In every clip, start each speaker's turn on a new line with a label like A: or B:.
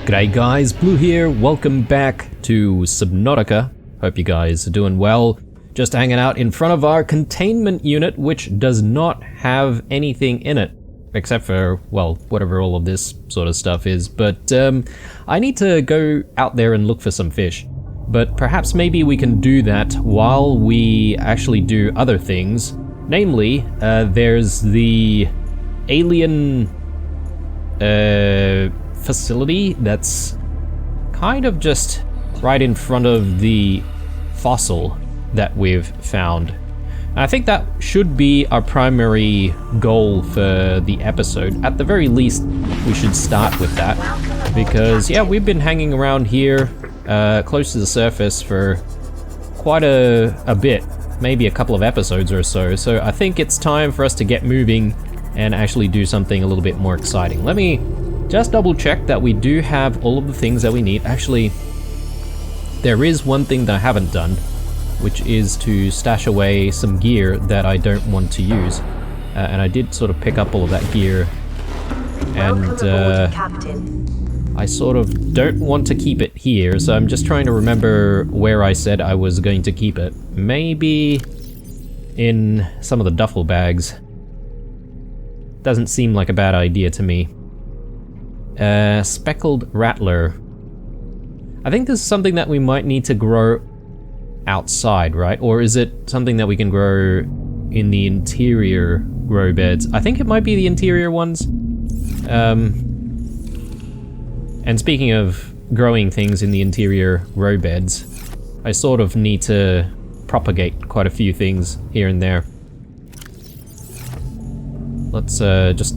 A: G'day guys, Blue here, welcome back to Subnautica. Hope you guys are doing well. Just hanging out in front of our containment unit, which does not have anything in it. Except for, well, whatever all of this sort of stuff is. But I need to go out there and look for some fish. But perhaps maybe we can do that while we actually do other things. Namely, there's the alien facility that's kind of just right in front of the fossil that we've found. I think that should be our primary goal for the episode. At the very least, we should start with that. Because, yeah, we've been hanging around here, close to the surface for quite a bit. Maybe a couple of episodes or so. So I think it's time for us to get moving and actually do something a little bit more exciting. Let me just double check that we do have all of the things that we need. Actually, there is one thing that I haven't done, which is to stash away some gear that I don't want to use. And I did sort of pick up all of that gear. And I sort of don't want to keep it here, so I'm just trying to remember where I said I was going to keep it. Maybe in some of the duffel bags. Doesn't seem like a bad idea to me. Speckled rattler. I think this is something that we might need to grow outside, right? Or is it something that we can grow in the interior grow beds? I think it might be the interior ones. And speaking of growing things in the interior grow beds, I sort of need to propagate quite a few things here and there. Let's just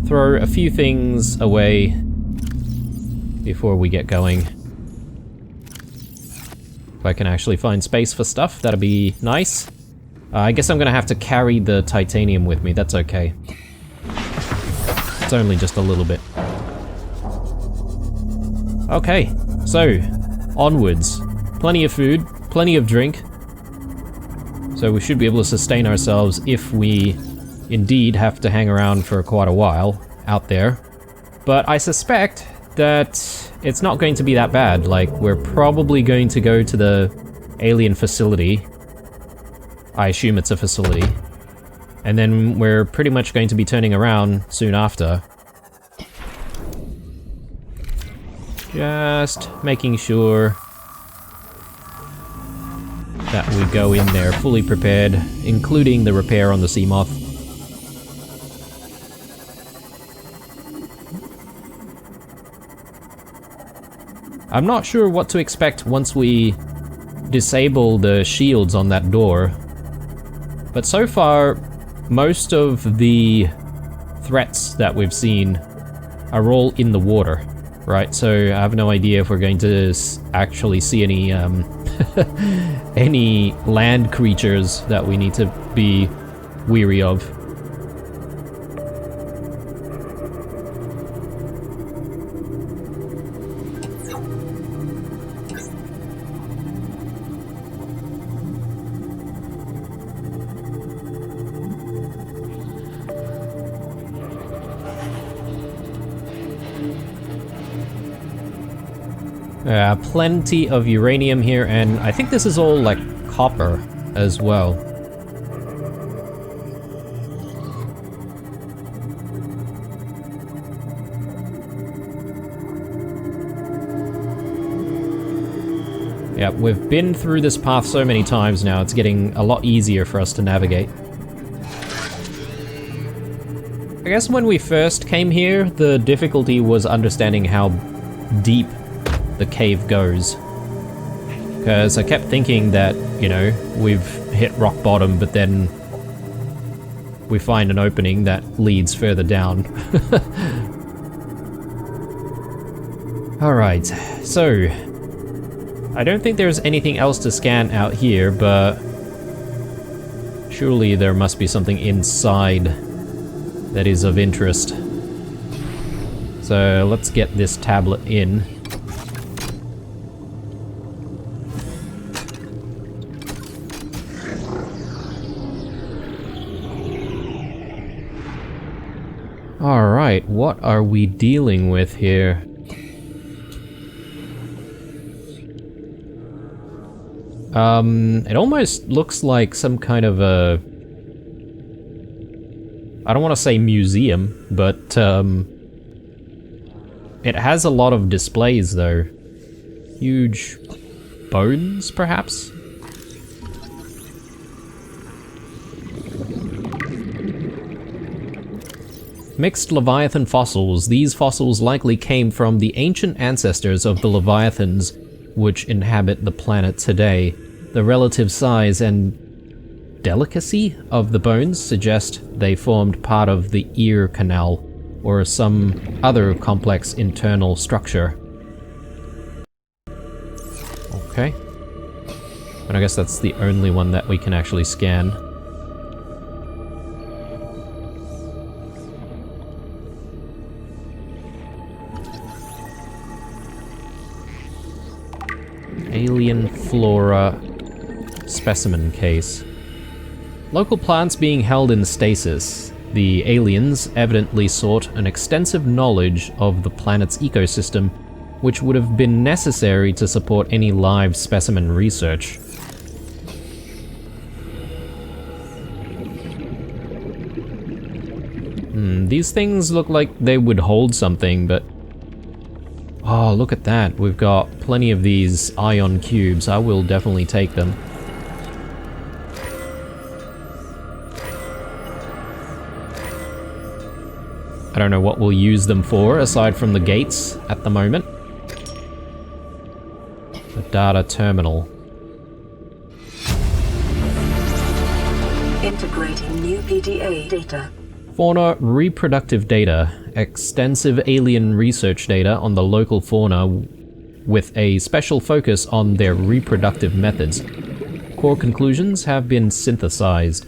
A: throw a few things away before we get going. If I can actually find space for stuff, that'd be nice. I guess I'm gonna have to carry the titanium with me, that's okay. It's only just a little bit. Okay, so, onwards. Plenty of food, plenty of drink. So we should be able to sustain ourselves if we indeed have to hang around for quite a while out there. But I suspect that it's not going to be that bad. Like, we're probably going to go to the alien facility. I assume it's a facility. And then we're pretty much going to be turning around soon after. Just making sure that we go in there fully prepared, including the repair on the Seamoth. I'm not sure what to expect once we disable the shields on that door, but so far, most of the threats that we've seen are all in the water, right? So I have no idea if we're going to actually see any any land creatures that we need to be weary of. Plenty of uranium here, and I think this is all like copper as well. Yeah, we've been through this path so many times now, it's getting a lot easier for us to navigate. I guess when we first came here, the difficulty was understanding how deep the cave goes. Because I kept thinking that, you know, we've hit rock bottom, but then we find an opening that leads further down. Alright, so I don't think there's anything else to scan out here, but surely there must be something inside that is of interest. So let's get this tablet in. Alright, what are we dealing with here? It almost looks like some kind of a... I don't want to say museum, but it has a lot of displays though. Huge bones, perhaps? Mixed Leviathan fossils. These fossils likely came from the ancient ancestors of the Leviathans which inhabit the planet today. The relative size and delicacy of the bones suggest they formed part of the ear canal or some other complex internal structure. Okay. And I guess that's the only one that we can actually scan. Alien flora specimen case. Local plants being held in stasis. The aliens evidently sought an extensive knowledge of the planet's ecosystem, which would have been necessary to support any live specimen research. These things look like they would hold something, but... Oh, look at that. We've got plenty of these ion cubes. I will definitely take them. I don't know what we'll use them for, aside from the gates at the moment. The data terminal.
B: Integrating new PDA data.
A: Fauna reproductive data. Extensive alien research data on the local fauna with a special focus on their reproductive methods. Core conclusions have been synthesized.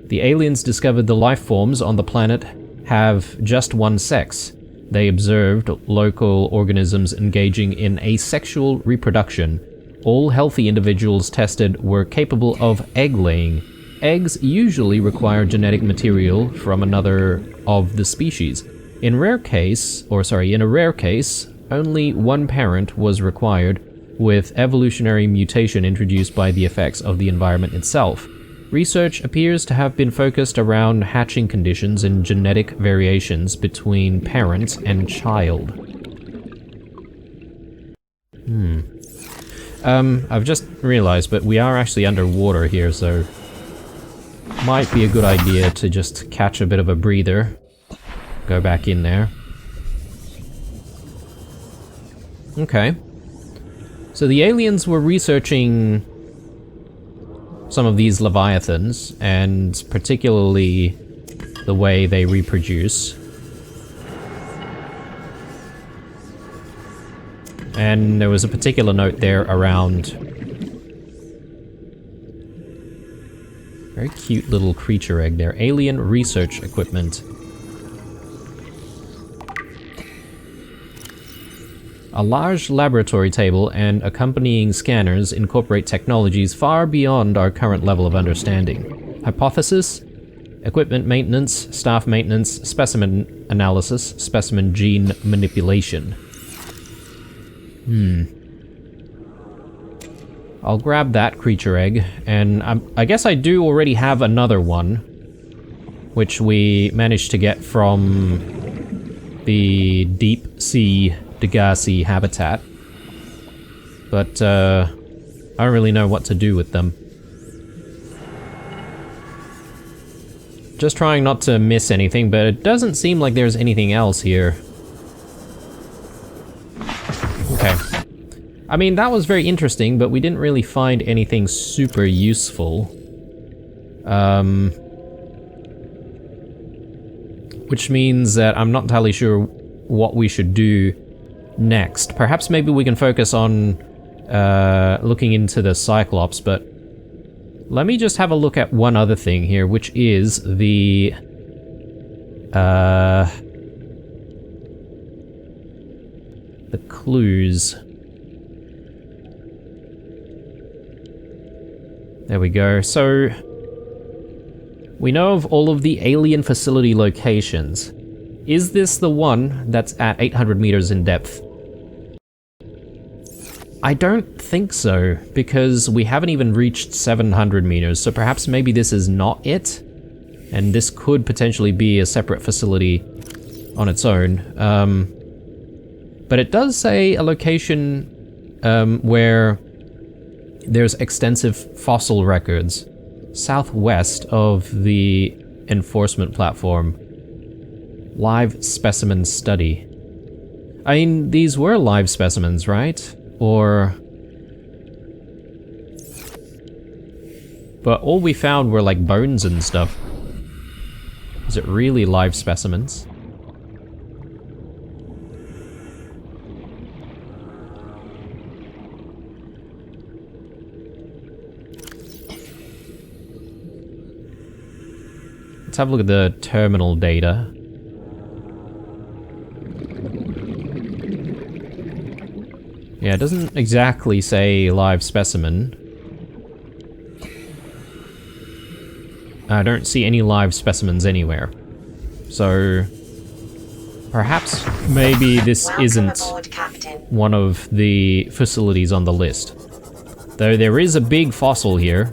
A: The aliens discovered the life forms on the planet have just one sex. They observed local organisms engaging in asexual reproduction. All healthy individuals tested were capable of egg laying. Eggs usually require genetic material from another of the species. In a rare case, only one parent was required, with evolutionary mutation introduced by the effects of the environment itself. Research appears to have been focused around hatching conditions and genetic variations between parent and child. I've just realized, but we are actually underwater here, so... might be a good idea to just catch a bit of a breather. Go back in there. Okay. So the aliens were researching some of these leviathans, and particularly the way they reproduce. And there was a particular note there around... very cute little creature egg there. Alien research equipment. A large laboratory table and accompanying scanners incorporate technologies far beyond our current level of understanding. Hypothesis: equipment maintenance, staff maintenance, specimen analysis, specimen gene manipulation. I'll grab that creature egg, and I guess I do already have another one, which we managed to get from the deep sea Degassi habitat. But I don't really know what to do with them. Just trying not to miss anything, but it doesn't seem like there's anything else here. Okay. I mean, that was very interesting, but we didn't really find anything super useful. Which means that I'm not entirely sure what we should do next. Perhaps maybe we can focus on looking into the Cyclops, but let me just have a look at one other thing here, which is the clues. There we go. So, we know of all of the alien facility locations. Is this the one that's at 800 meters in depth? I don't think so, because we haven't even reached 700 meters, so perhaps maybe this is not it, and this could potentially be a separate facility on its own. But it does say a location where there's extensive fossil records southwest of the enforcement platform. Live specimen study. I mean, these were live specimens, right? Or... But all we found were like bones and stuff. Is it really live specimens? Let's have a look at the terminal data. Yeah, it doesn't exactly say live specimen. I don't see any live specimens anywhere. So perhaps maybe this isn't one of the facilities on the list. Though there is a big fossil here.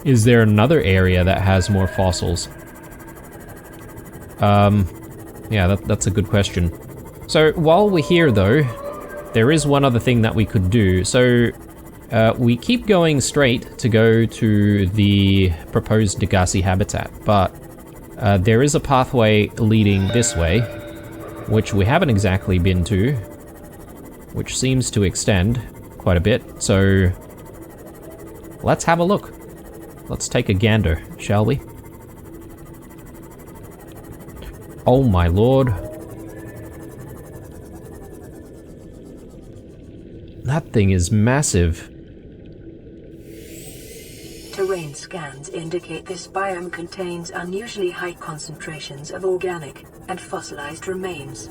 A: Is there another area that has more fossils? Yeah, that's a good question. So while we're here though, there is one other thing that we could do. So we keep going straight to go to the proposed Degassi habitat, but there is a pathway leading this way, which we haven't exactly been to, which seems to extend quite a bit. So let's have a look. Let's take a gander, shall we? Oh my lord. That thing is massive.
B: Terrain scans indicate this biome contains unusually high concentrations of organic and fossilized remains.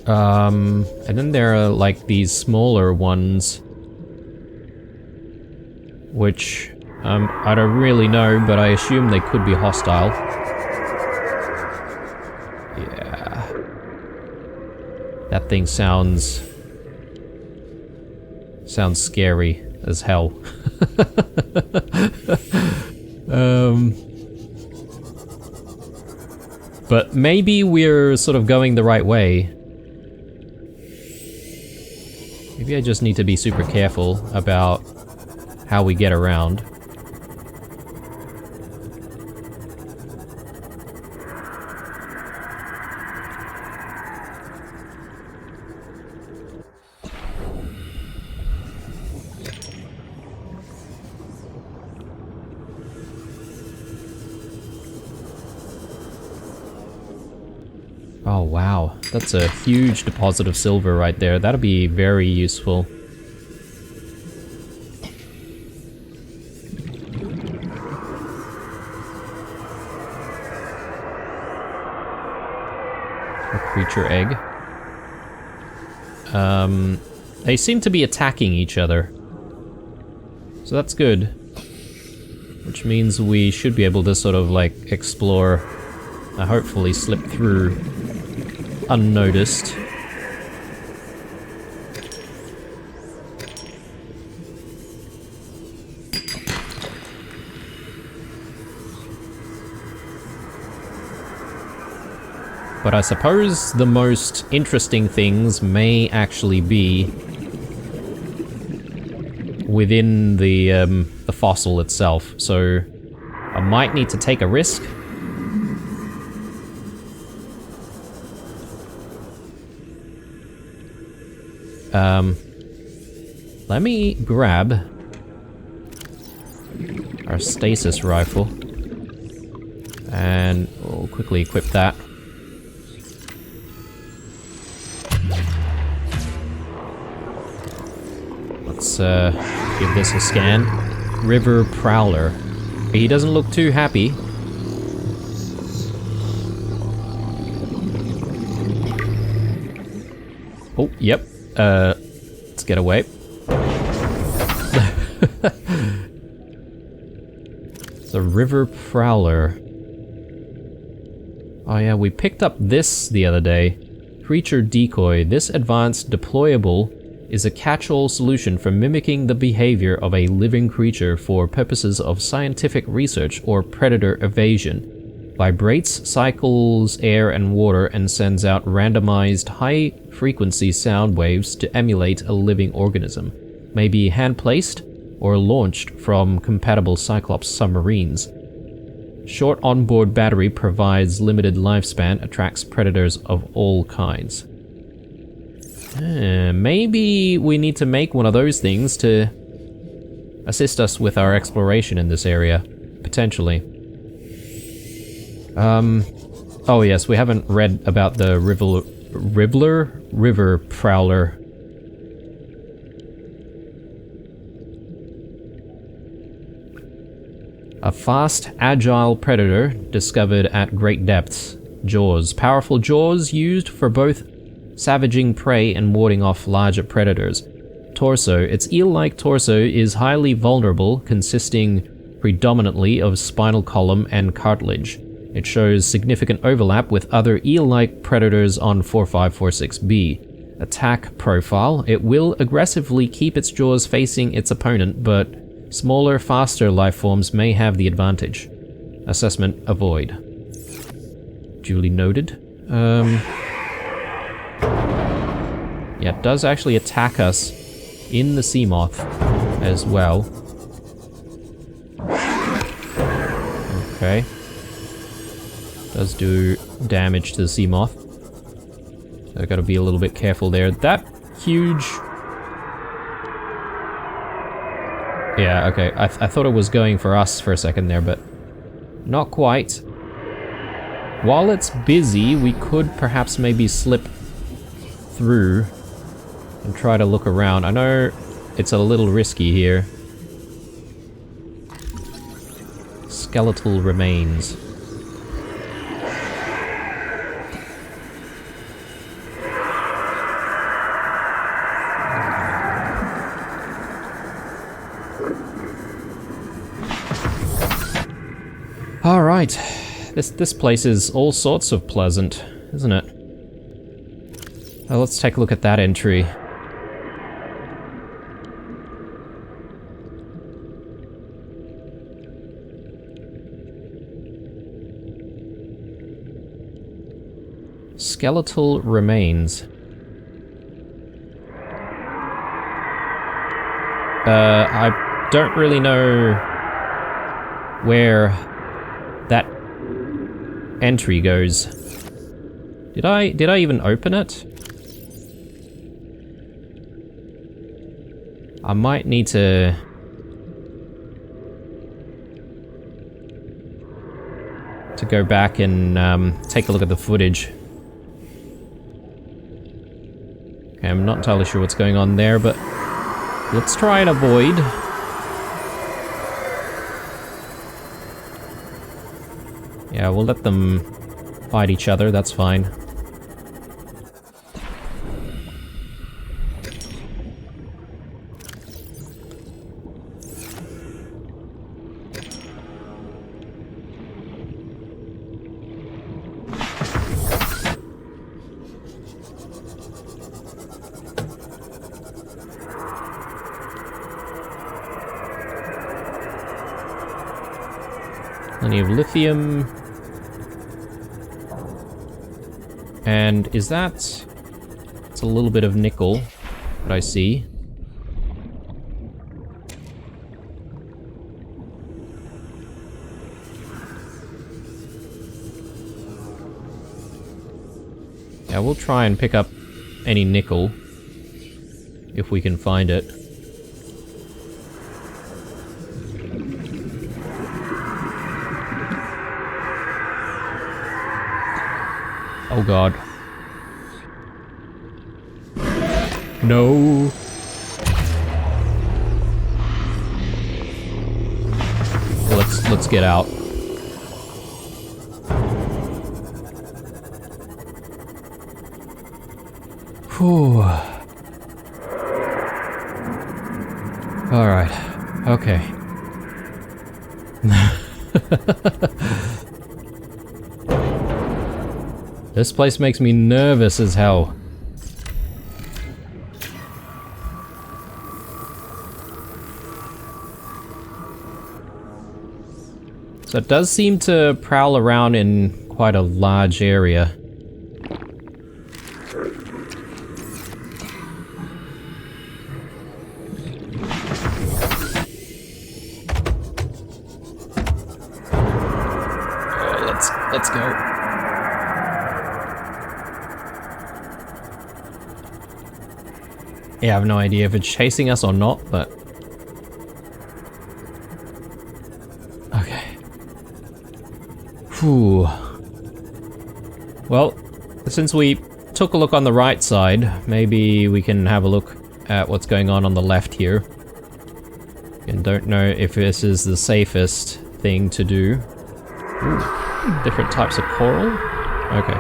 A: And then there are like these smaller ones, which I don't really know, but I assume they could be hostile. Yeah. That thing sounds scary as hell. But maybe we're sort of going the right way. Maybe I just need to be super careful about how we get around. Oh wow, that's a huge deposit of silver right there. That'll be very useful. A creature egg. They seem to be attacking each other. So that's good. Which means we should be able to sort of like explore, hopefully slip through unnoticed. But I suppose the most interesting things may actually be within the fossil itself. So I might need to take a risk. Let me grab our stasis rifle and we'll quickly equip that. Let's give this a scan. River Prowler. He doesn't look too happy. Oh, yep. Let's get away. The River Prowler. Oh yeah, we picked up this the other day. Creature decoy. This advanced deployable is a catch-all solution for mimicking the behavior of a living creature for purposes of scientific research or predator evasion. Vibrates, cycles air and water, and sends out randomized high-frequency sound waves to emulate a living organism. May be hand-placed or launched from compatible Cyclops submarines. Short onboard battery provides limited lifespan, attracts predators of all kinds. Maybe we need to make one of those things to assist us with our exploration in this area, potentially. Oh yes, we haven't read about the river prowler. A fast, agile predator discovered at great depths. Jaws. Powerful jaws used for both savaging prey and warding off larger predators. Torso. Its eel-like torso is highly vulnerable, consisting predominantly of spinal column and cartilage. It shows significant overlap with other eel-like predators on 4546b. Attack profile. It will aggressively keep its jaws facing its opponent, but smaller, faster lifeforms may have the advantage. Assessment: avoid. Duly noted. Yeah, it does actually attack us in the sea moth as well. Okay. Does do damage to the sea moth. So I gotta be a little bit careful there. That huge... Yeah, okay. I thought it was going for us for a second there, but not quite. While it's busy, we could perhaps maybe slip through and try to look around. I know it's a little risky here. Skeletal remains. Alright, this place is all sorts of pleasant, isn't it? Well, let's take a look at that entry. Skeletal remains. I don't really know where that entry goes. Did I even open it? I might need to go back and take a look at the footage. Okay, I'm not entirely sure what's going on there, but let's try and avoid. Yeah, we'll let them fight each other, that's fine. Plenty of lithium. And is that... It's a little bit of nickel that I see. Yeah, we'll try and pick up any nickel if we can find it. Oh god. No. Let's get out. Whew. All right. Okay. This place makes me nervous as hell. So it does seem to prowl around in quite a large area. Let's go. Yeah, I have no idea if it's chasing us or not, but... Okay. Whew. Well, since we took a look on the right side, maybe we can have a look at what's going on the left here. And don't know if this is the safest thing to do. Ooh. Different types of coral? Okay.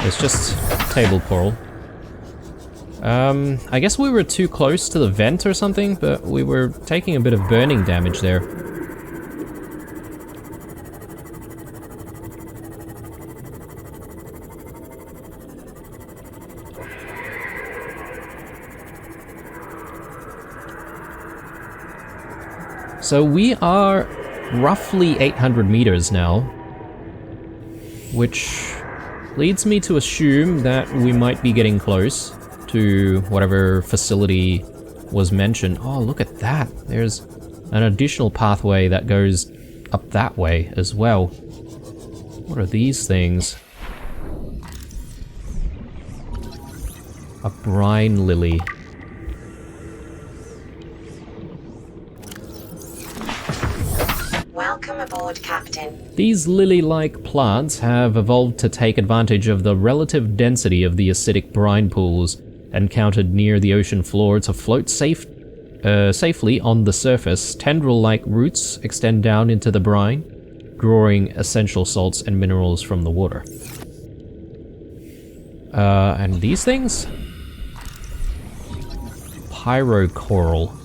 A: It's just table coral. I guess we were too close to the vent or something, but we were taking a bit of burning damage there. So we are roughly 800 meters now, which leads me to assume that we might be getting close to whatever facility was mentioned. Oh, look at that. There's an additional pathway that goes up that way as well. What are these things? A brine lily.
C: Welcome aboard, Captain.
A: These lily-like plants have evolved to take advantage of the relative density of the acidic brine pools encountered near the ocean floor to float safely on the surface. Tendril-like roots extend down into the brine, drawing essential salts and minerals from the water. And these things? Pyrocoral.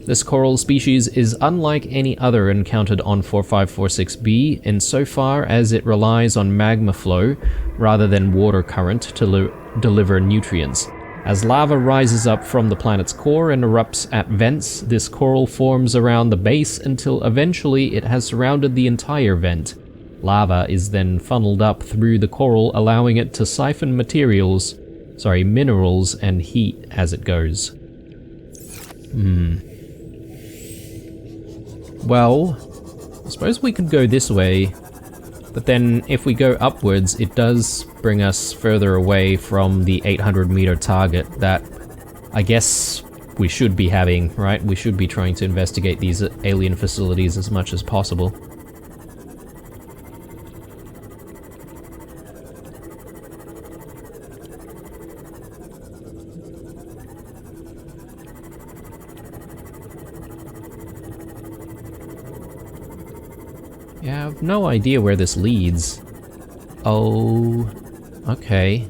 A: This coral species is unlike any other encountered on 4546b insofar as it relies on magma flow rather than water current to deliver nutrients. As lava rises up from the planet's core and erupts at vents, this coral forms around the base until eventually it has surrounded the entire vent. Lava is then funneled up through the coral, allowing it to siphon minerals and heat as it goes. Well, I suppose we could go this way, but then if we go upwards, it does bring us further away from the 800 meter target that I guess we should be having, right? We should be trying to investigate these alien facilities as much as possible. Yeah, I have no idea where this leads. Oh, okay.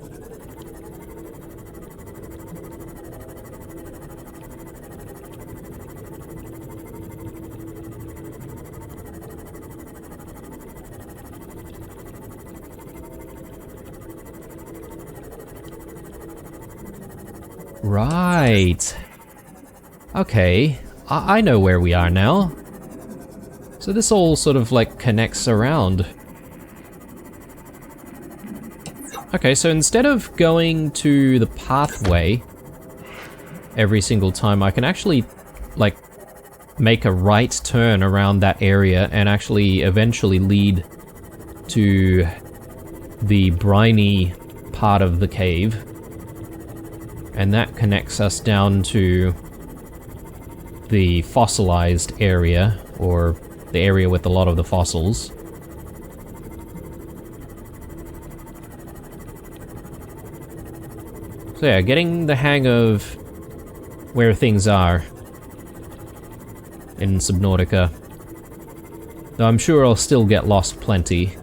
A: Right. Okay, I know where we are now. So this all sort of like connects around. Okay, so instead of going to the pathway every single time, I can actually like make a right turn around that area and actually eventually lead to the briny part of the cave. And that connects us down to the fossilized area, or the area with a lot of the fossils. So yeah, getting the hang of where things are in Subnautica. Though I'm sure I'll still get lost plenty.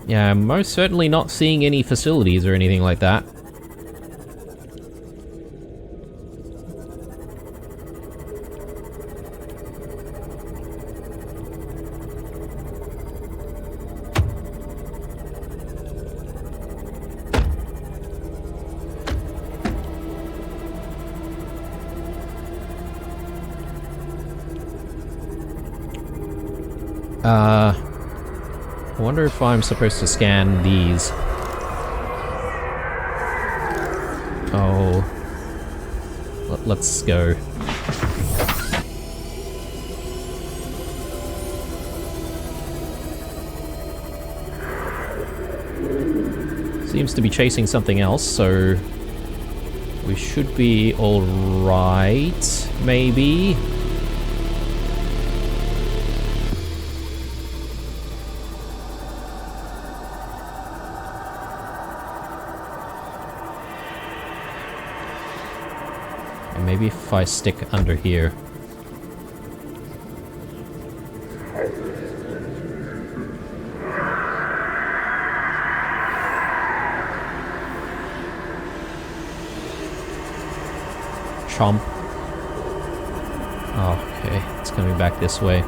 A: Yeah, I'm most certainly not seeing any facilities or anything like that. I wonder if I'm supposed to scan these. Oh. Let's go. Seems to be chasing something else, so we should be alright, maybe. Maybe if I stick under here. Chomp. Oh, okay, it's coming back this way.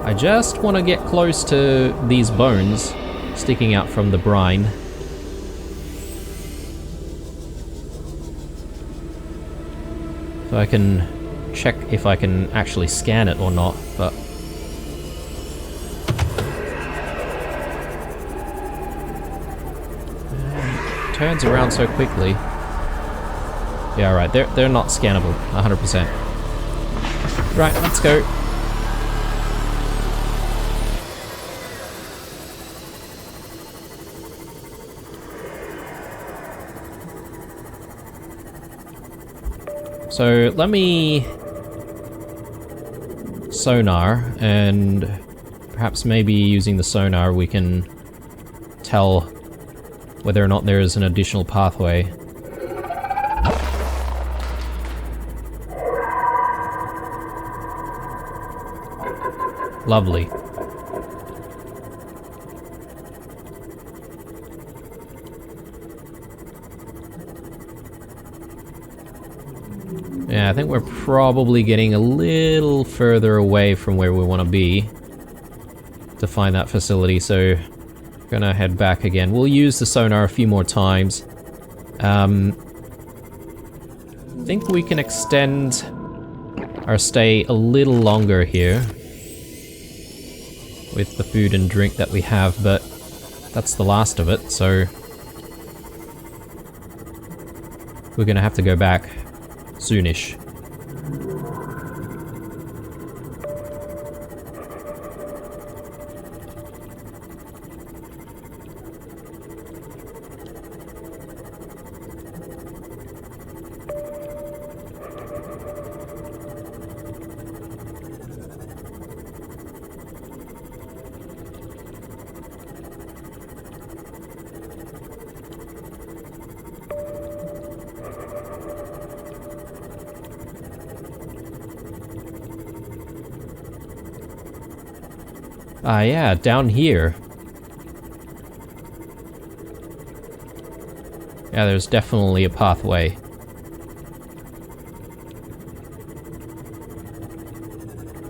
A: I just want to get close to these bones sticking out from the brine. So I can check if I can actually scan it or not, but... It turns around so quickly. Yeah, right, they're not scannable, 100%. Right, let's go. So let me sonar, and perhaps maybe using the sonar we can tell whether or not there is an additional pathway. Lovely. Yeah, I think we're probably getting a little further away from where we want to be to find that facility, so gonna head back again. We'll use the sonar a few more times. I think we can extend our stay a little longer here with the food and drink that we have, but that's the last of it, so we're gonna have to go back soonish. Ah, yeah, down here. Yeah, there's definitely a pathway.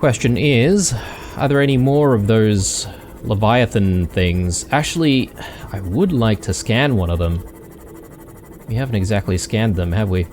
A: Question is, are there any more of those Leviathan things? Actually, I would like to scan one of them. We haven't exactly scanned them, have we?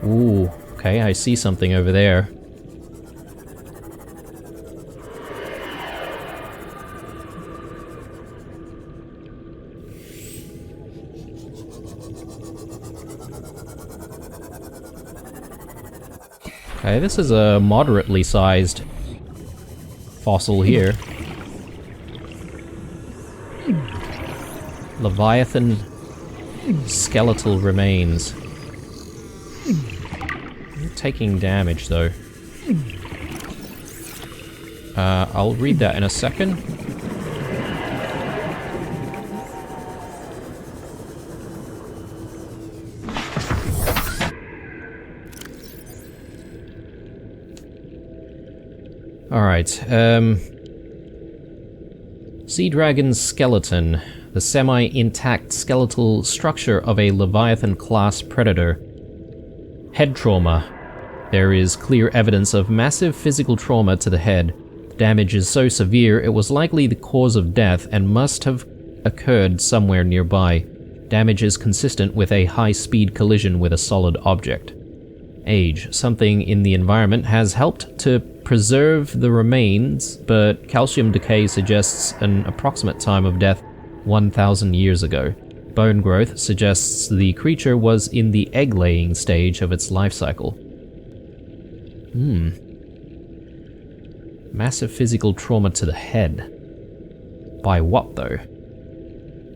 A: Ooh, okay, I see something over there. Okay, this is a moderately sized fossil here. Leviathan skeletal remains. Taking damage though. I'll read that in a second. Alright, Sea Dragon's skeleton. The semi-intact skeletal structure of a Leviathan-class predator. Head trauma. There is clear evidence of massive physical trauma to the head. The damage is so severe it was likely the cause of death and must have occurred somewhere nearby. Damage is consistent with a high-speed collision with a solid object. Age. Something in the environment has helped to preserve the remains, but calcium decay suggests an approximate time of death 1,000 years ago. Bone growth suggests the creature was in the egg-laying stage of its life cycle. Massive physical trauma to the head. By what, though?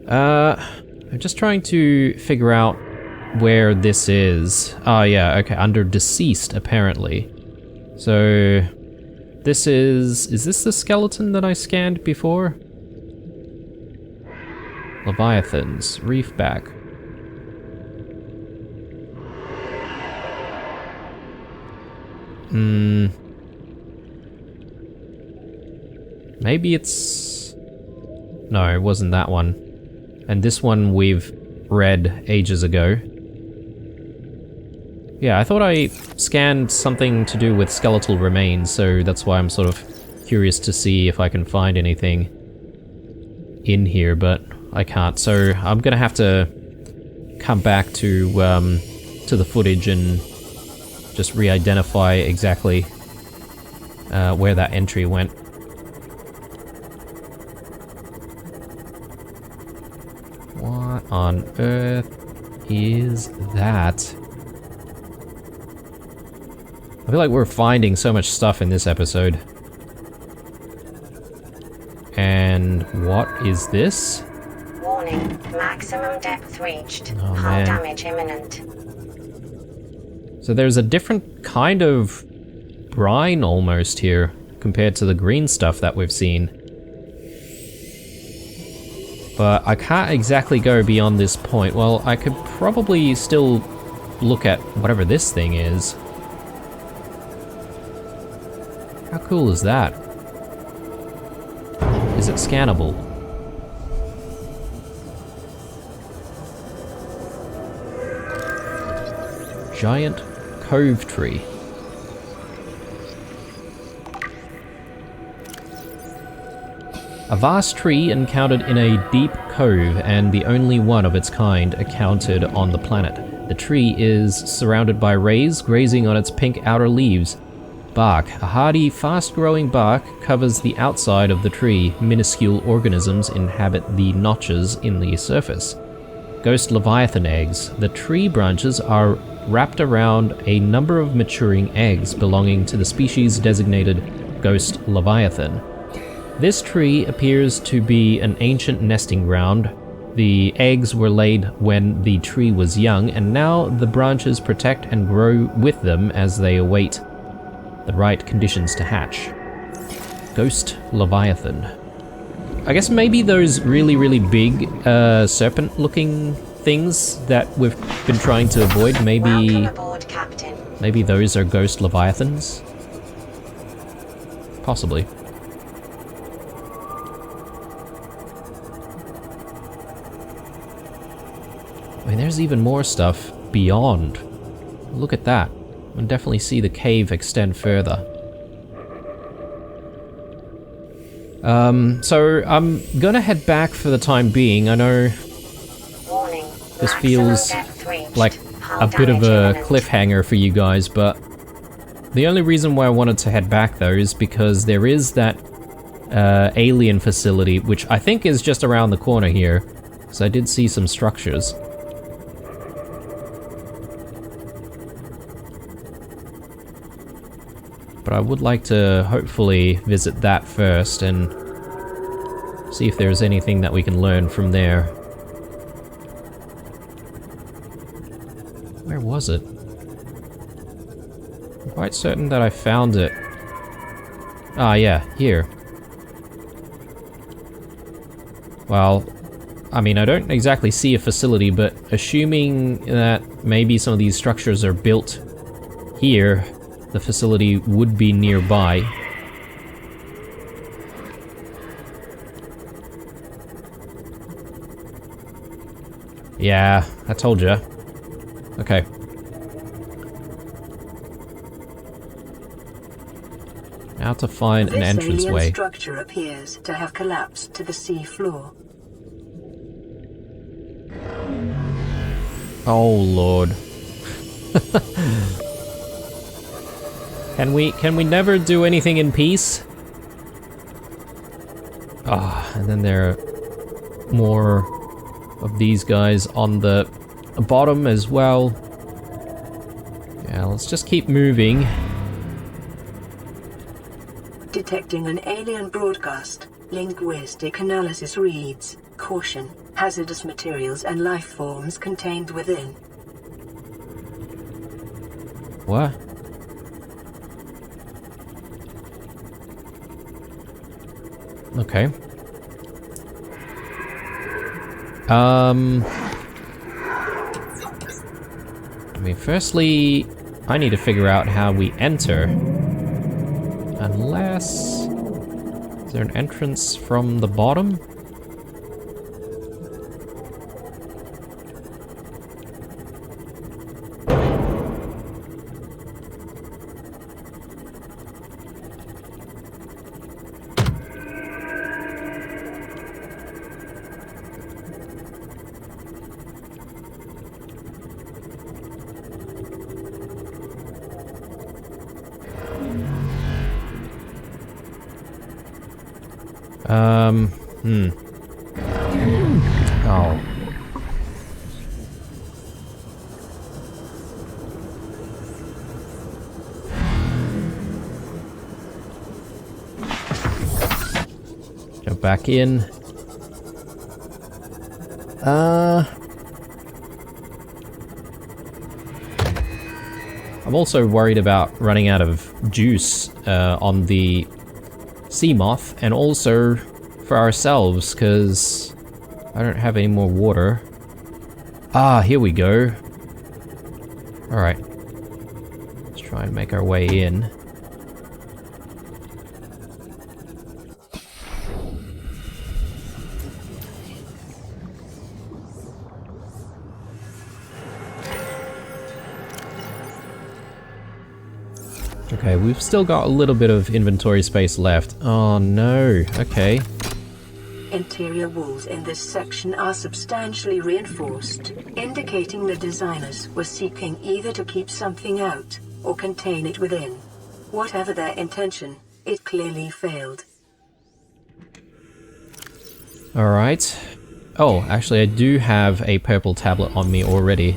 A: I'm just trying to figure out where this is. Oh yeah, okay, under deceased, apparently. So, this is this the skeleton that I scanned before? Leviathans, reefback. Maybe it's... No, it wasn't that one. And this one we've read ages ago. Yeah, I thought I scanned something to do with skeletal remains, so that's why I'm sort of curious to see if I can find anything in here, but I can't. So I'm gonna have to come back to the footage and just re-identify exactly where that entry went. What on earth is that? I feel like we're finding so much stuff in this episode. And what is this?
C: Warning, maximum depth reached.
A: Oh,
C: Hull
A: man.
C: damage imminent.
A: So there's a different kind of brine almost here compared to the green stuff that we've seen. But I can't exactly go beyond this point. Well, I could probably still look at whatever this thing is. How cool is that? Is it scannable? Giant cove tree. A vast tree encountered in a deep cove and the only one of its kind encountered on the planet. The tree is surrounded by rays grazing on its pink outer leaves. Bark. A hardy, fast-growing bark covers the outside of the tree. Minuscule organisms inhabit the notches in the surface. Ghost Leviathan eggs. The tree branches are wrapped around a number of maturing eggs belonging to the species designated Ghost Leviathan. This tree appears to be an ancient nesting ground. The eggs were laid when the tree was young, and now the branches protect and grow with them as they await the right conditions to hatch. Ghost Leviathan. I guess maybe those really, really big serpent-looking things that we've been trying to avoid,
C: Welcome aboard, Captain.
A: maybe those are Ghost Leviathans? Possibly. I mean, there's even more stuff beyond. Look at that. I can definitely see the cave extend further. So I'm gonna head back for the time being. I know
C: Warning,
A: this
C: maximum
A: feels
C: depth reached.
A: like
C: Hull
A: a bit of
C: damage
A: a
C: imminent.
A: cliffhanger for you guys, but the only reason why I wanted to head back though is because there is that alien facility, which I think is just around the corner here, because I did see some structures. But I would like to hopefully visit that first and see if there's anything that we can learn from there. Where was it? I'm quite certain that I found it. Ah, yeah, here. Well, I mean, I don't exactly see a facility, but assuming that maybe some of these structures are built here, the facility would be nearby. Yeah, I told ya. Okay. Now to find an entranceway.
B: This structure appears to have collapsed to the sea floor.
A: Oh lord. Can we never do anything in peace? Ah, and then there are more of these guys on the bottom as well. Yeah, let's just keep moving.
B: Detecting an alien broadcast. Linguistic analysis reads, "Caution, hazardous materials and life forms contained within."
A: What? Okay. I mean, firstly, I need to figure out how we enter. Unless... Is there an entrance from the bottom? Oh. Jump back in. I'm also worried about running out of juice on the sea moth, and also for ourselves, because I don't have any more water. Ah, here we go. Alright. Let's try and make our way in. Okay, we've still got a little bit of inventory space left. Oh no, okay.
B: Interior walls in this section are substantially reinforced, indicating the designers were seeking either to keep something out or contain it within. Whatever their intention, it clearly failed.
A: Alright. Oh, actually I do have a purple tablet on me already.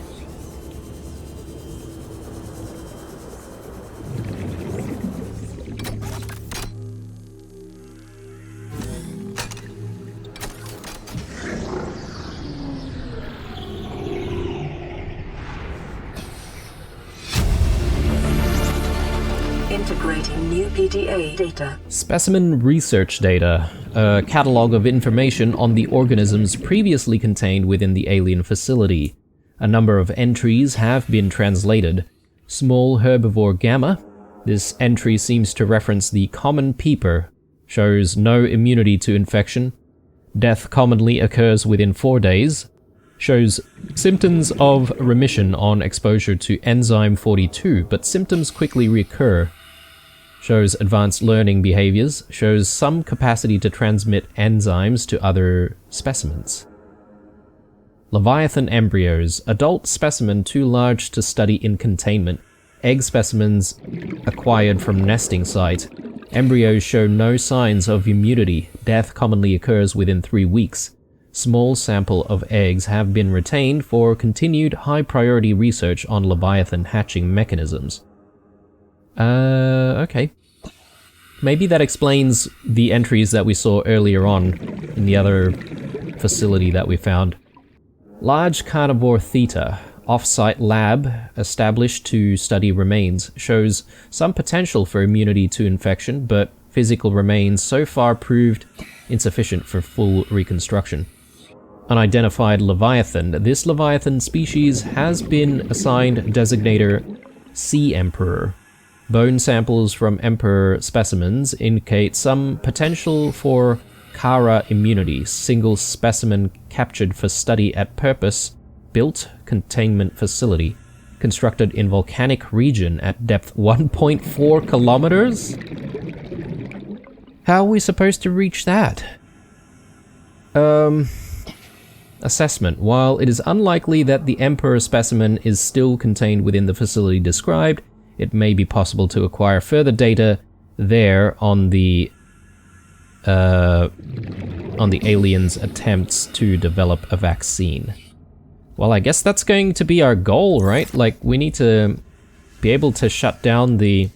B: Integrating new PDA data.
A: Specimen research data, a catalog of information on the organisms previously contained within the alien facility. A number of entries have been translated. Small herbivore gamma. This entry seems to reference the common peeper. Shows no immunity to infection. Death commonly occurs within 4 days. Shows symptoms of remission on exposure to enzyme 42, but symptoms quickly recur. Shows advanced learning behaviors. Shows some capacity to transmit enzymes to other specimens. Leviathan embryos. Adult specimen too large to study in containment. Egg specimens acquired from nesting site. Embryos show no signs of immunity. Death commonly occurs within 3 weeks. Small sample of eggs have been retained for continued high-priority research on Leviathan hatching mechanisms. Okay. Maybe that explains the entries that we saw earlier on in the other facility that we found. Large carnivore theta, off-site lab established to study remains, shows some potential for immunity to infection, but physical remains so far proved insufficient for full reconstruction. Unidentified Leviathan. This Leviathan species has been assigned designator Sea Emperor. Bone samples from Emperor specimens indicate some potential for Kara immunity. Single specimen captured for study at purpose-built containment facility, constructed in volcanic region at depth 1.4 kilometers? How are we supposed to reach that? Assessment. While it is unlikely that the Emperor specimen is still contained within the facility described, it may be possible to acquire further data there on the aliens' attempts to develop a vaccine. Well, I guess that's going to be our goal, right? Like, we need to be able to shut down the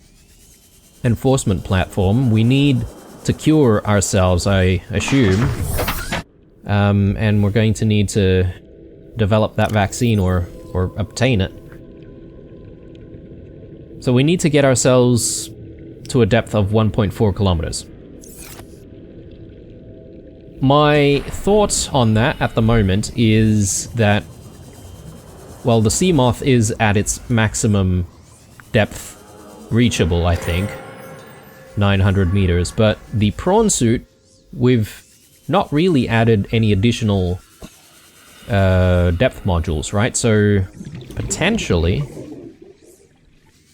A: enforcement platform. We need to cure ourselves, I assume. And we're going to need to develop that vaccine or obtain it. So we need to get ourselves to a depth of 1.4 kilometers. My thoughts on that at the moment is that, well, the sea moth is at its maximum depth reachable, I think. 900 meters, but the prawn suit, we've not really added any additional depth modules, right? So potentially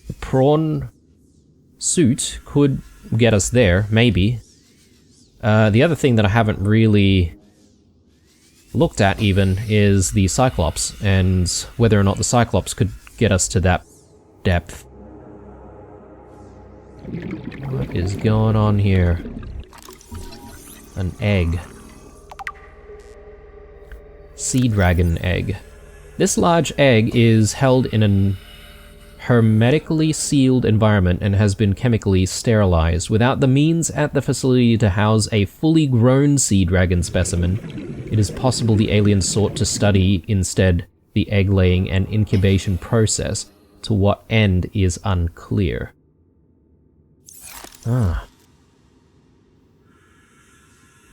A: the prawn suit could get us there, maybe. The other thing that I haven't really looked at even is the Cyclops, and whether or not the Cyclops could get us to that depth. What is going on here? An egg. Sea dragon egg. This large egg is held in an hermetically sealed environment and has been chemically sterilized. Without the means at the facility to house a fully grown sea dragon specimen, it is possible the aliens sought to study instead the egg-laying and incubation process. To what end is unclear. Ah.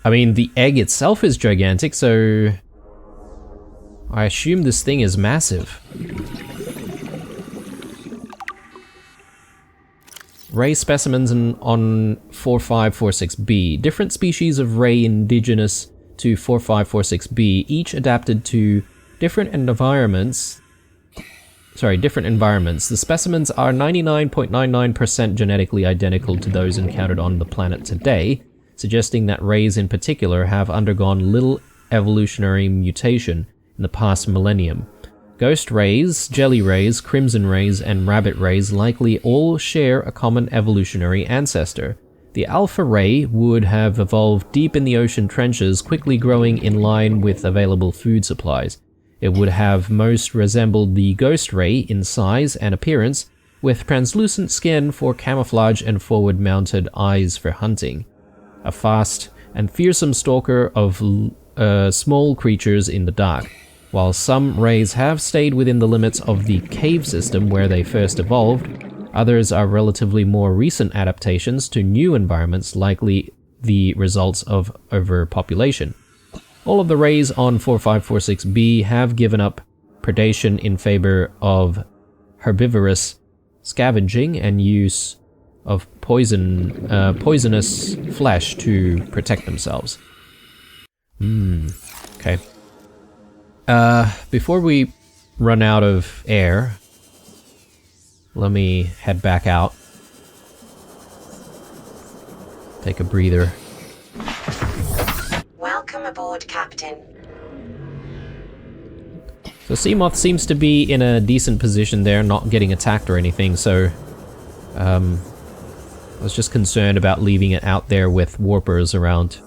A: I mean, the egg itself is gigantic, so I assume this thing is massive. Ray specimens on 4546b. Different species of ray indigenous to 4546b, each adapted to different environments. The specimens are 99.99% genetically identical to those encountered on the planet today, suggesting that rays in particular have undergone little evolutionary mutation in the past millennium. Ghost rays, jelly rays, crimson rays, and rabbit rays likely all share a common evolutionary ancestor. The alpha ray would have evolved deep in the ocean trenches, quickly growing in line with available food supplies. It would have most resembled the ghost ray in size and appearance, with translucent skin for camouflage and forward-mounted eyes for hunting. A fast and fearsome stalker of small creatures in the dark. While some rays have stayed within the limits of the cave system where they first evolved, others are relatively more recent adaptations to new environments, likely the results of overpopulation. All of the rays on 4546b have given up predation in favor of herbivorous scavenging and use of poisonous flesh to protect themselves. Okay. Before we run out of air, let me head back out. Take a breather.
C: Welcome aboard, Captain.
A: So Seamoth seems to be in a decent position there, not getting attacked or anything, so I was just concerned about leaving it out there with warpers around.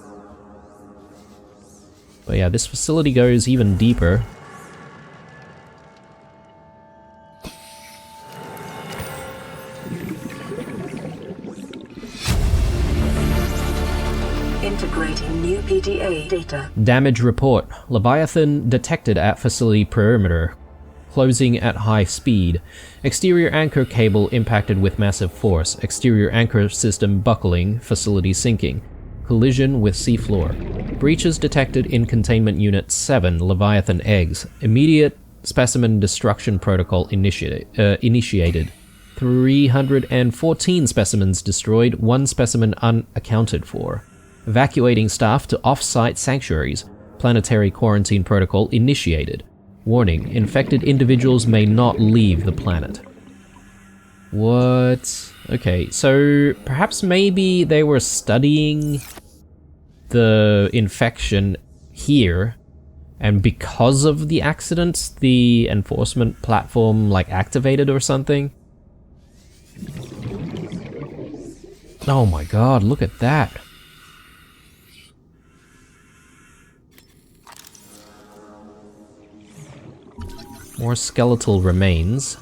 A: But yeah, this facility goes even deeper.
B: Integrating new PDA data.
A: Damage report. Leviathan detected at facility perimeter. Closing at high speed. Exterior anchor cable impacted with massive force. Exterior anchor system buckling. Facility sinking. Collision with seafloor. Breaches detected in Containment Unit 7, Leviathan eggs. Immediate specimen destruction protocol initiated. 314 specimens destroyed, 1 specimen unaccounted for. Evacuating staff to off-site sanctuaries. Planetary quarantine protocol initiated. Warning, infected individuals may not leave the planet. What? Okay, so perhaps maybe they were studying the infection here, and because of the accident, the enforcement platform like activated or something? Oh my god, look at that. More skeletal remains.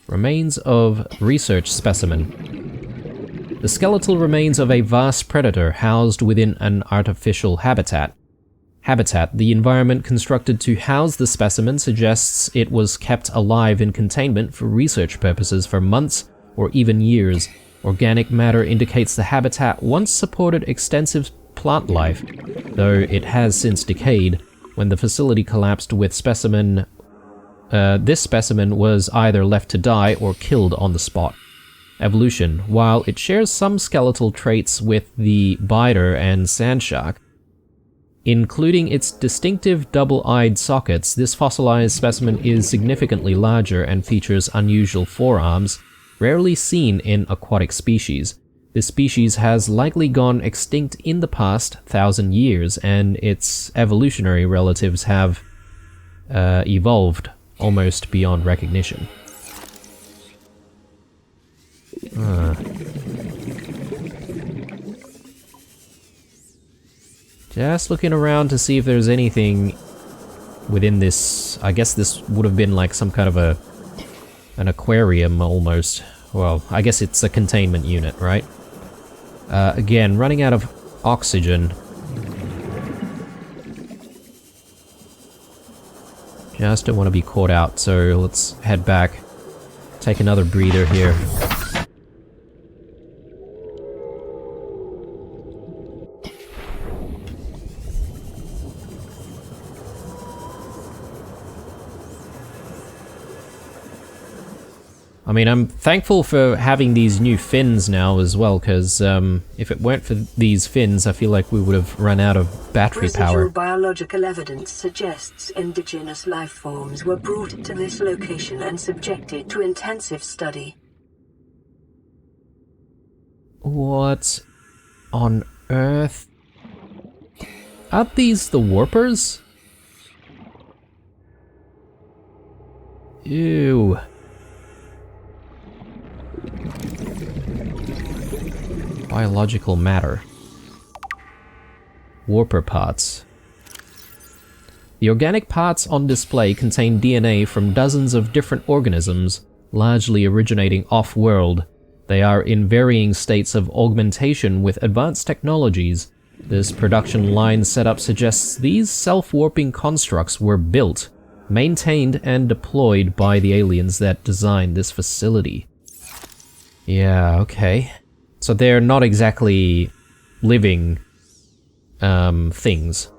A: Remains of research specimen. The skeletal remains of a vast predator housed within an artificial habitat. The environment constructed to house the specimen suggests it was kept alive in containment for research purposes for months or even years. Organic matter indicates the habitat once supported extensive plant life, though it has since decayed. When the facility collapsed with specimen, this specimen was either left to die or killed on the spot. Evolution. While it shares some skeletal traits with the biter and sand shark, including its distinctive double-eyed sockets, this fossilized specimen is significantly larger and features unusual forearms, rarely seen in aquatic species. This species has likely gone extinct in the past 1,000 years, and its evolutionary relatives have evolved almost beyond recognition. Just looking around to see if there's anything within this. I guess this would have been like some kind of an aquarium almost. Well, I guess it's a containment unit, right? Again, running out of oxygen. Just don't want to be caught out, so let's head back. Take another breather here. I mean, I'm thankful for having these new fins now as well, because if it weren't for these fins, I feel like we would have run out of battery power.
B: Residual biological evidence suggests indigenous life forms were brought to this location and subjected to intensive study.
A: What on earth? Aren't these the warpers? Ew. Biological matter. Warper parts. The organic parts on display contain DNA from dozens of different organisms, largely originating off-world. They are in varying states of augmentation with advanced technologies. This production line setup suggests these self-warping constructs were built, maintained, and deployed by the aliens that designed this facility. Yeah, okay. So they're not exactly living things.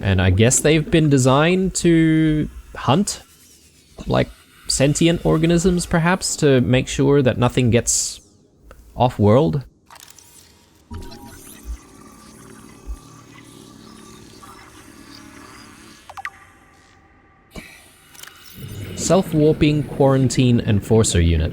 A: And I guess they've been designed to hunt, like, sentient organisms perhaps, to make sure that nothing gets off-world. Self-warping quarantine enforcer unit.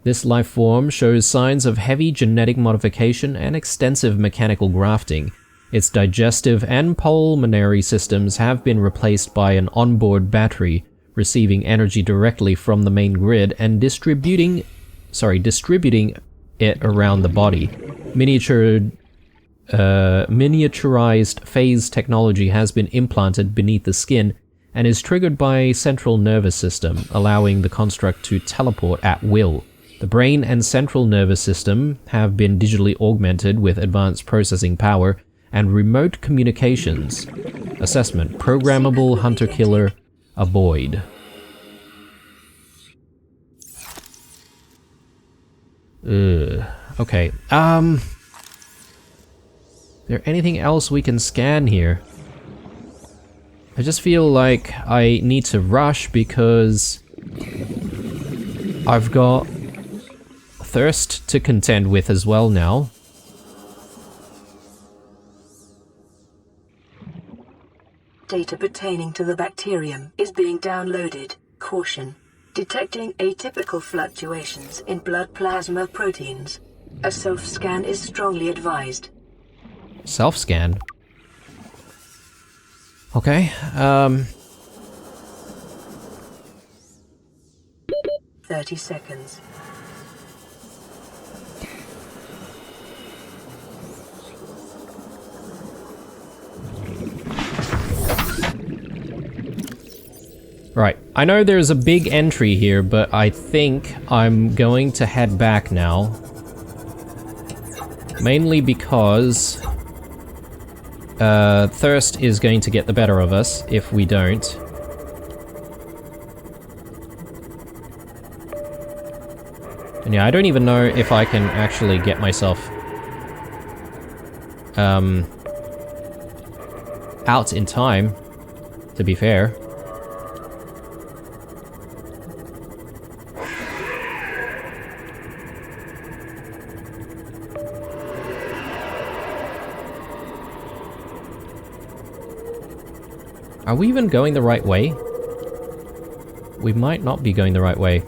A: This life form shows signs of heavy genetic modification and extensive mechanical grafting. Its digestive and pulmonary systems have been replaced by an onboard battery, receiving energy directly from the main grid and distributing it around the body. Miniaturized phase technology has been implanted beneath the skin, and is triggered by central nervous system, allowing the construct to teleport at will. The brain and central nervous system have been digitally augmented with advanced processing power and remote communications. Assessment: programmable hunter-killer. Avoid. Okay. Is there anything else we can scan here? I just feel like I need to rush because I've got thirst to contend with as well now.
B: Data pertaining to the bacterium is being downloaded. Caution. Detecting atypical fluctuations in blood plasma proteins. A self-scan is strongly advised.
A: Self-scan? Okay,
B: 30 seconds.
A: Right, I know there's a big entry here, but I think I'm going to head back now. Mainly because thirst is going to get the better of us if we don't. And yeah, I don't even know if I can actually get myself out in time, to be fair. Are we even going the right way? We might not be going the right way.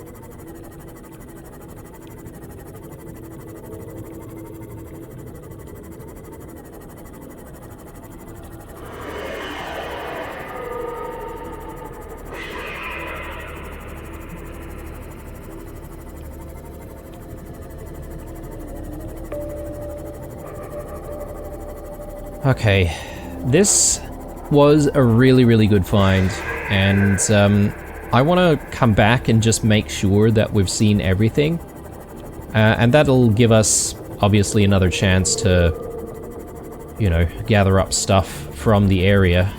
A: Okay, this was a really good find, and I want to come back and just make sure that we've seen everything, and that'll give us obviously another chance to, you know, gather up stuff from the area.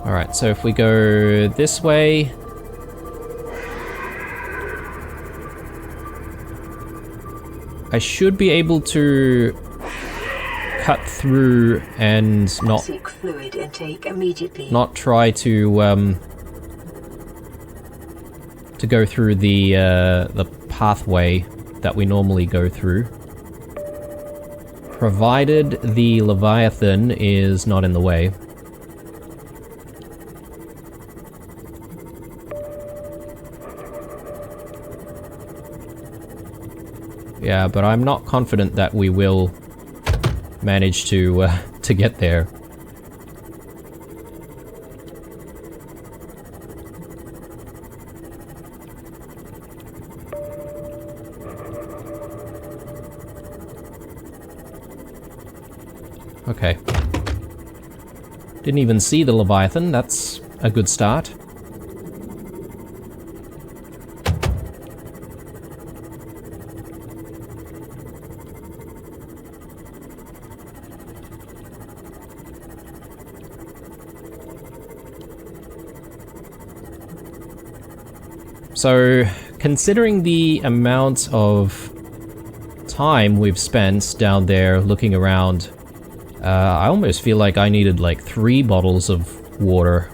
A: Alright, so if we go this way... I should be able to cut through and not...
B: Seek fluid intake immediately.
A: Not try to go through the pathway that we normally go through. Provided the Leviathan is not in the way. Yeah, but I'm not confident that we will manage to get there. Okay. Didn't even see the Leviathan, that's a good start. So, considering the amount of time we've spent down there looking around, I almost feel like I needed like 3 bottles of water.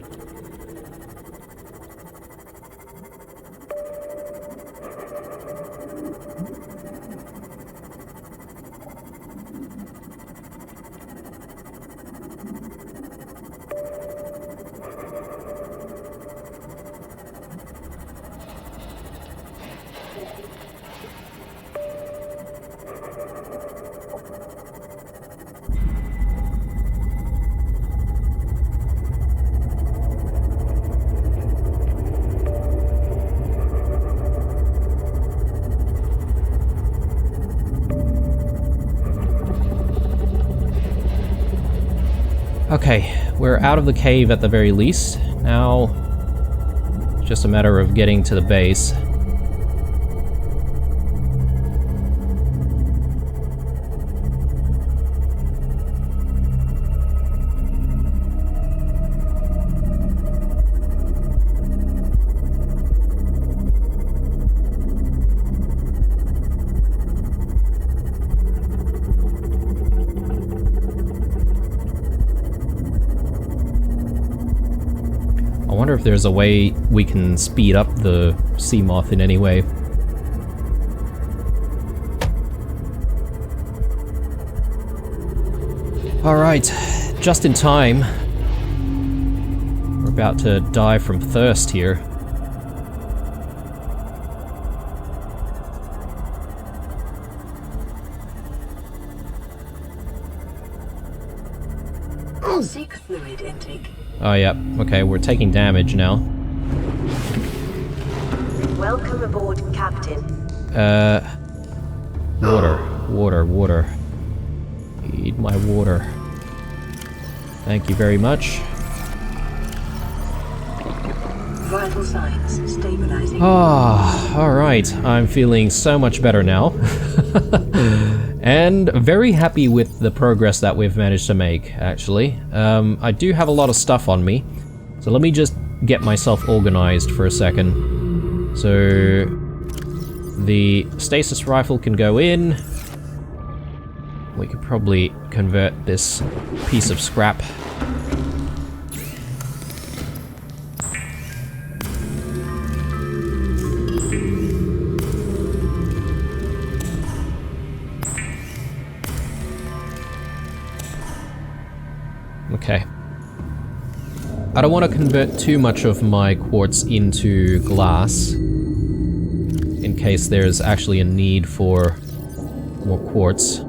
A: Okay, we're out of the cave at the very least. Now, it's just a matter of getting to the base. I wonder if there's a way we can speed up the sea moth in any way. Alright, just in time. We're about to die from thirst here.
B: Seek fluid intake.
A: Oh, yeah. Okay, we're taking damage now.
C: Welcome aboard, Captain.
A: Water. Need my water. Thank you very much.
B: Vital signs stabilizing.
A: Ah, alright. I'm feeling so much better now. And very happy with the progress that we've managed to make, actually. I do have a lot of stuff on me, so let me just get myself organized for a second. So, the stasis rifle can go in. We could probably convert this piece of scrap. Okay. I don't want to convert too much of my quartz into glass, in case there's actually a need for more quartz.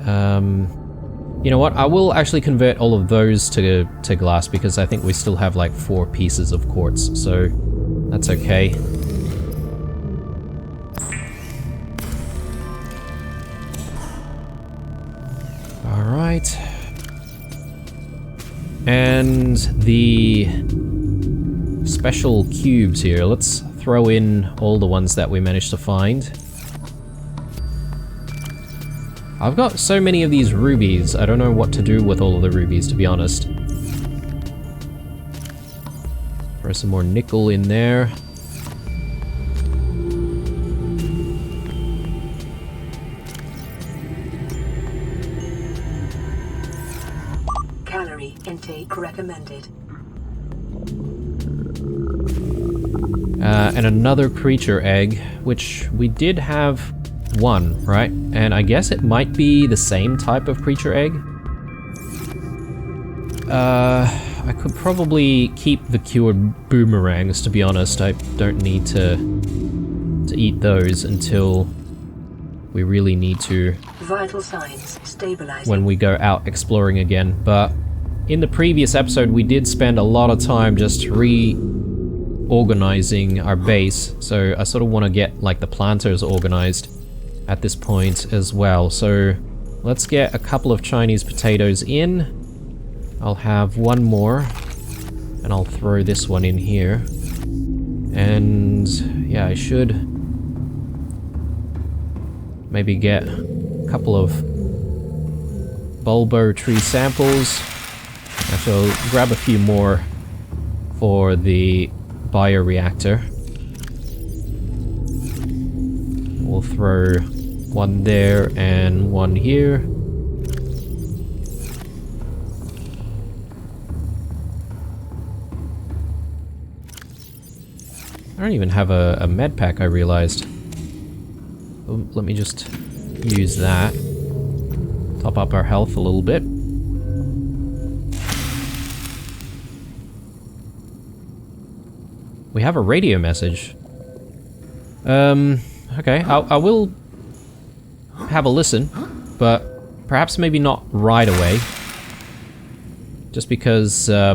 A: You know what? I will actually convert all of those to glass, because I think we still have like 4 pieces of quartz, so that's okay. Alright. And the special cubes here, let's throw in all the ones that we managed to find. I've got so many of these rubies, I don't know what to do with all of the rubies, to be honest. Throw some more nickel in there.
B: Calorie intake recommended.
A: And another creature egg, which we did have one, right? And I guess it might be the same type of creature egg. I could probably keep the cured boomerangs, to be honest. I don't need to eat those until we really need to.
B: Vital signs stabilizing.
A: When we go out exploring again. But in the previous episode, we did spend a lot of time just reorganizing our base. So I sort of want to get like the planters organized at this point as well. So let's get a couple of Chinese potatoes in. I'll have one more, and I'll throw this one in here. And yeah, I should maybe get a couple of bulbo tree samples. Actually, I'll grab a few more for the bioreactor. We'll throw one there and one here. I don't even have a med pack, I realized. Let me just use that. Top up our health a little bit. We have a radio message. Okay, I will have a listen, but perhaps maybe not right away. Just because I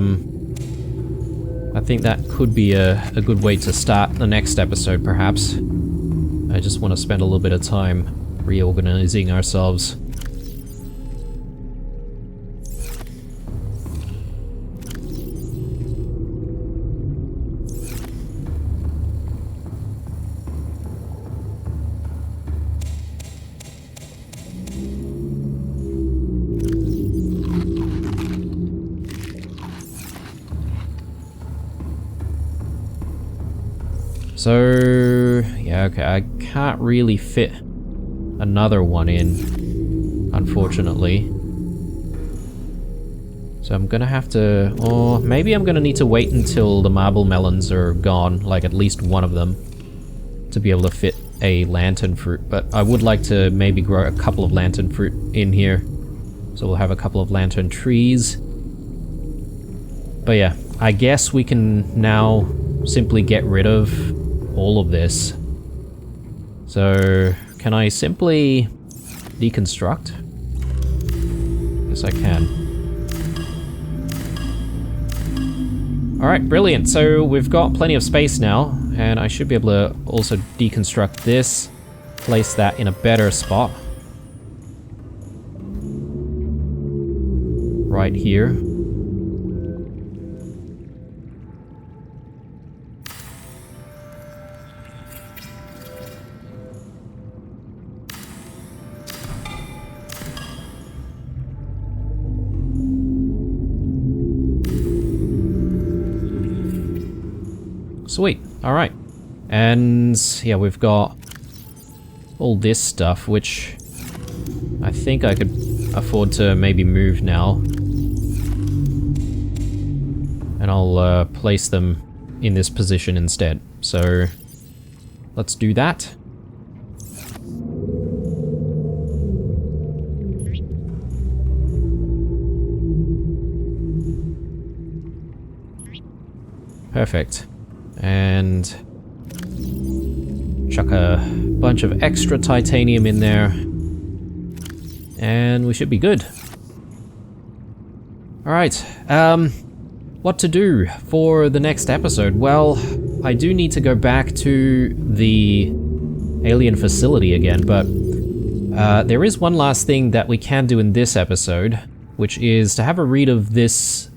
A: think that could be a good way to start the next episode, perhaps. I just want to spend a little bit of time reorganizing ourselves. So, yeah, okay, I can't really fit another one in, unfortunately. So I'm gonna have to, or maybe I'm gonna need to wait until the marble melons are gone, like at least one of them, to be able to fit a lantern fruit. But I would like to maybe grow a couple of lantern fruit in here. So we'll have a couple of lantern trees. But yeah, I guess we can now simply get rid of all of this. So, can I simply deconstruct? Yes, I can. Alright, brilliant. So we've got plenty of space now, and I should be able to also deconstruct this, place that in a better spot. Right here. Sweet, alright. And yeah, we've got all this stuff, which I think I could afford to maybe move now. And I'll place them in this position instead. So let's do that. Perfect. And chuck a bunch of extra titanium in there, and we should be good. Alright, what to do for the next episode? Well, I do need to go back to the alien facility again, but there is one last thing that we can do in this episode, which is to have a read of this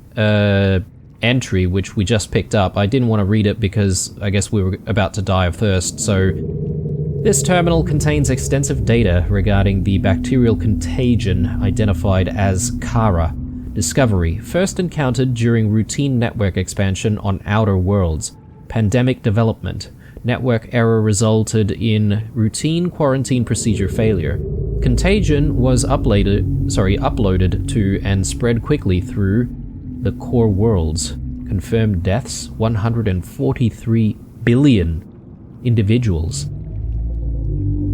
A: entry, which we just picked up. I didn't want to read it because I guess we were about to die of thirst. So this terminal contains extensive data regarding the bacterial contagion identified as Kara. Discovery first encountered during routine network expansion on outer worlds. Pandemic development. Network error resulted in routine quarantine procedure failure. Contagion was uploaded to and spread quickly through the core worlds. Confirmed deaths, 143 billion individuals.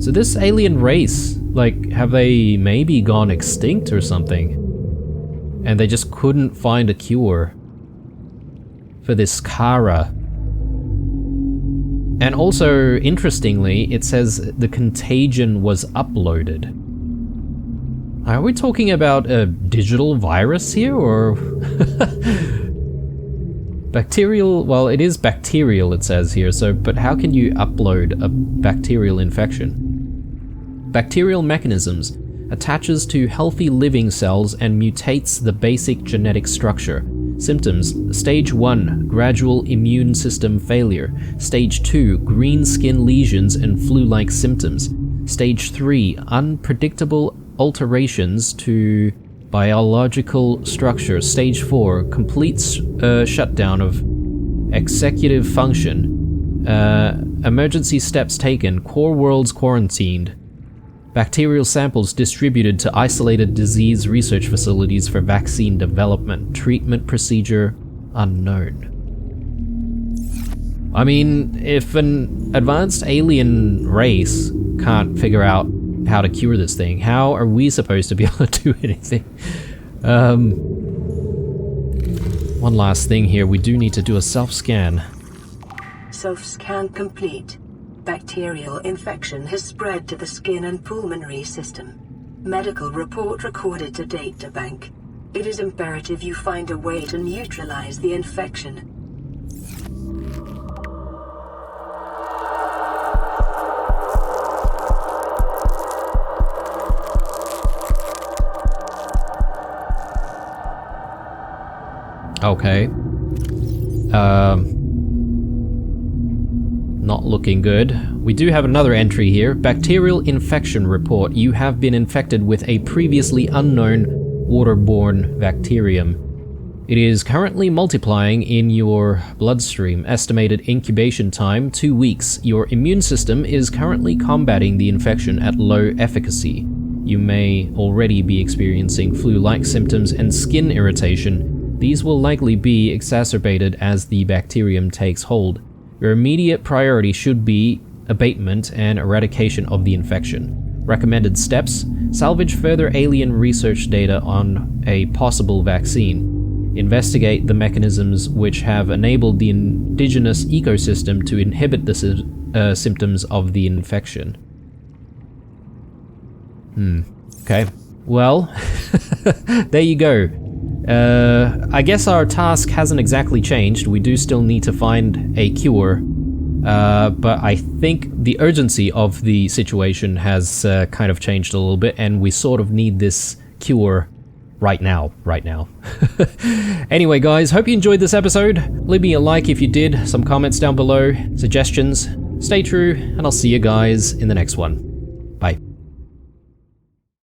A: So this alien race, like, have they maybe gone extinct or something? And they just couldn't find a cure for this Kara. And also, interestingly, it says the contagion was uploaded. Are we talking about a digital virus here, or... Bacterial, well, it is bacterial, it says here, so, but how can you upload a bacterial infection? Bacterial mechanisms attaches to healthy living cells and mutates the basic genetic structure. Symptoms: Stage 1, gradual immune system failure. Stage 2, green skin lesions and flu-like symptoms. Stage 3, unpredictable alterations to biological structure. Stage 4, complete shutdown of executive function. Emergency steps taken. Core worlds quarantined. Bacterial samples distributed to isolated disease research facilities for vaccine development. Treatment procedure unknown. I mean, if an advanced alien race can't figure out how to cure this thing, how are we supposed to be able to do anything? One last thing here, we do need to do a self-scan.
B: Self-scan complete. Bacterial infection has spread to the skin and pulmonary system. Medical report recorded to databank. It is imperative you find a way to neutralize the infection.
A: Okay. Not looking good. We do have another entry here. Bacterial infection report. You have been infected with a previously unknown waterborne bacterium. It is currently multiplying in your bloodstream. Estimated incubation time 2 weeks. Your immune system is currently combating the infection at low efficacy. You may already be experiencing flu-like symptoms and skin irritation. These will likely be exacerbated as the bacterium takes hold. Your immediate priority should be abatement and eradication of the infection. Recommended steps: salvage further alien research data on a possible vaccine. Investigate the mechanisms which have enabled the indigenous ecosystem to inhibit the symptoms of the infection. Okay. Well, there you go. I guess our task hasn't exactly changed. We do still need to find a cure. But I think the urgency of the situation has kind of changed a little bit, and we sort of need this cure right now. Anyway, guys, hope you enjoyed this episode. Leave me a like if you did, some comments down below, suggestions. Stay true, and I'll see you guys in the next one. Bye.